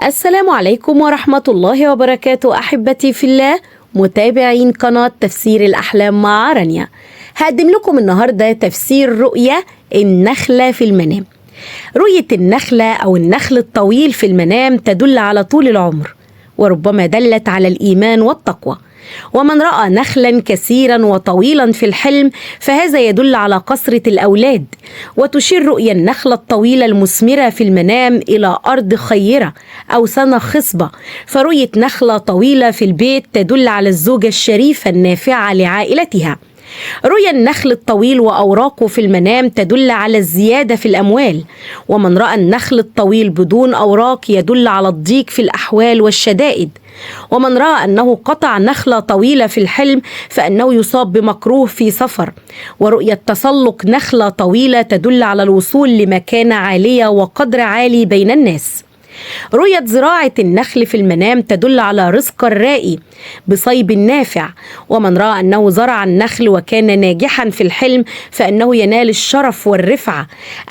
السلام عليكم ورحمة الله وبركاته أحبتي في الله، متابعين قناة تفسير الأحلام مع رانيا. هقدم لكم النهاردة تفسير رؤية النخلة في المنام. رؤية النخلة أو النخل الطويل في المنام تدل على طول العمر، وربما دلت على الإيمان والتقوى. ومن رأى نخلا كثيرا وطويلا في الحلم فهذا يدل على كثرة الأولاد. وتشير رؤيا النخلة الطويلة المثمرة في المنام إلى أرض خيرة أو سنة خصبة، فرؤية نخلة طويلة في البيت تدل على الزوجة الشريفة النافعة لعائلتها. رؤيا النخل الطويل وأوراقه في المنام تدل على الزيادة في الأموال. ومن رأى النخل الطويل بدون أوراق يدل على الضيق في الأحوال والشدائد. ومن رأى أنه قطع نخلة طويلة في الحلم فإنه يصاب بمكروه في سفر. ورؤية تسلق نخلة طويلة تدل على الوصول لمكانة عالية وقدر عالي بين الناس. رؤية زراعة النخل في المنام تدل على رزق الرائي بصيب نافع. ومن رأى أنه زرع النخل وكان ناجحا في الحلم فإنه ينال الشرف والرفعة.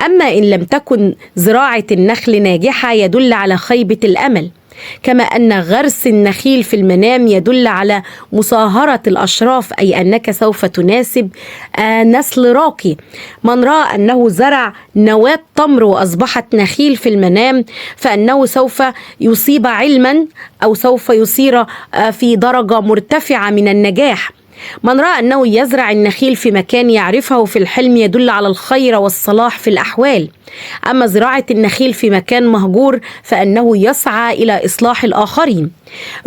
أما إن لم تكن زراعة النخل ناجحة يدل على خيبة الأمل. كما أن غرس النخيل في المنام يدل على مصاهرة الأشراف، أي أنك سوف تناسب نسل راقي. من رأى أنه زرع نواة تمر وأصبحت نخيل في المنام فأنه سوف يصيب علما أو سوف يصير في درجة مرتفعة من النجاح. من رأى أنه يزرع النخيل في مكان يعرفه في الحلم يدل على الخير والصلاح في الأحوال. أما زراعة النخيل في مكان مهجور فإنه يسعى إلى إصلاح الآخرين.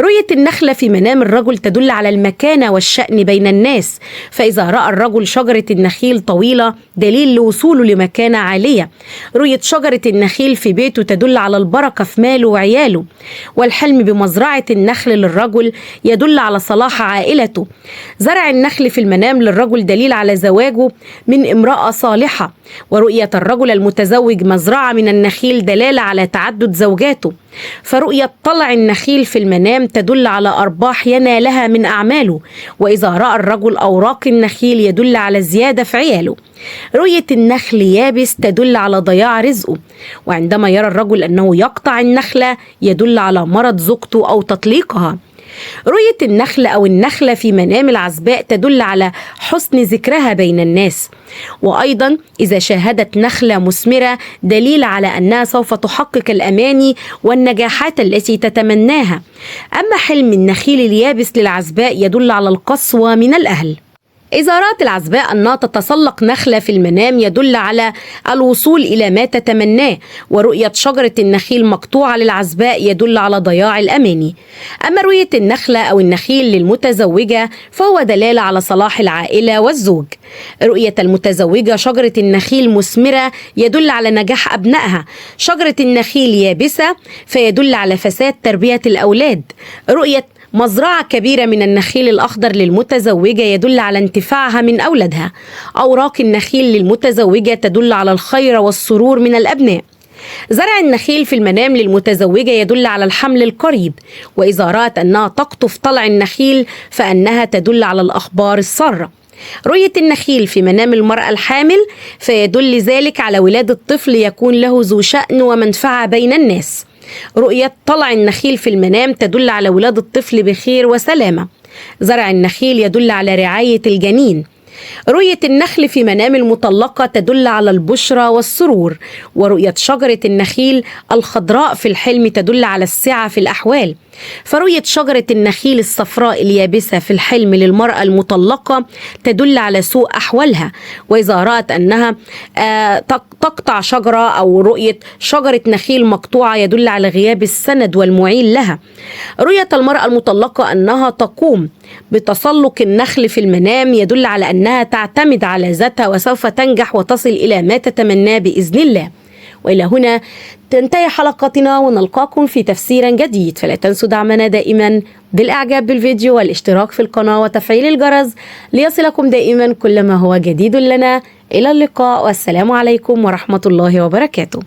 رؤية النخلة في منام الرجل تدل على المكانة والشأن بين الناس، فإذا رأى الرجل شجرة النخيل طويلة دليل لوصوله لمكانة عالية. رؤية شجرة النخيل في بيته تدل على البركة في ماله وعياله. والحلم بمزرعة النخل للرجل يدل على صلاح عائلته. زرع النخل في المنام للرجل دليل على زواجه من امرأة صالحة. ورؤية الرجل المتزوج مزرعة من النخيل دلالة على تعدد زوجاته. فرؤية طلع النخيل في المنام تدل على أرباح ينالها من أعماله. وإذا رأى الرجل أوراق النخيل يدل على زيادة في عياله. رؤية النخل يابس تدل على ضياع رزقه. وعندما يرى الرجل أنه يقطع النخلة يدل على مرض زوجته أو تطليقها. رؤية النخل أو النخلة في منام العزباء تدل على حسن ذكرها بين الناس. وأيضا إذا شاهدت نخلة مثمرة دليل على أنها سوف تحقق الأماني والنجاحات التي تتمناها. أما حلم النخيل اليابس للعزباء يدل على القسوة من الأهل. إذا رأت العزباء أنها تتسلق نخلة في المنام يدل على الوصول إلى ما تتمناه. ورؤية شجرة النخيل مقطوعة للعزباء يدل على ضياع الأماني. أما رؤية النخلة أو النخيل للمتزوجة فهو دلالة على صلاح العائلة والزوج. رؤية المتزوجة شجرة النخيل مثمرة يدل على نجاح أبنائها. شجرة النخيل يابسة فيدل على فساد تربية الأولاد. رؤية مزرعة كبيرة من النخيل الأخضر للمتزوجة يدل على انتفاعها من أولادها. أوراق النخيل للمتزوجة تدل على الخير والسرور من الأبناء. زرع النخيل في المنام للمتزوجة يدل على الحمل القريب. وإذا رأت أنها تقطف طلع النخيل فإنها تدل على الأخبار السارة. رؤية النخيل في منام المرأة الحامل فيدل ذلك على ولادة طفل يكون له ذو شأن ومنفعة بين الناس. رؤية طلع النخيل في المنام تدل على ولادة الطفل بخير وسلامة. زرع النخيل يدل على رعاية الجنين. رؤية النخل في منام المطلقة تدل على البشرى والسرور. ورؤية شجرة النخيل الخضراء في الحلم تدل على السعة في الأحوال. فرؤية شجرة النخيل الصفراء اليابسة في الحلم للمرأة المطلقة تدل على سوء أحوالها. وإذا رأت أنها تقطع شجرة أو رؤية شجرة نخيل مقطوعة يدل على غياب السند والمعين لها. رؤية المرأة المطلقة أنها تقوم بتسلق النخل في المنام يدل على أنها تعتمد على ذاتها وسوف تنجح وتصل إلى ما تتمناه بإذن الله. وإلى هنا تنتهي حلقتنا ونلقاكم في تفسير جديد. فلا تنسوا دعمنا دائما بالإعجاب بالفيديو والاشتراك في القناة وتفعيل الجرس ليصلكم دائما كل ما هو جديد لنا. إلى اللقاء والسلام عليكم ورحمة الله وبركاته.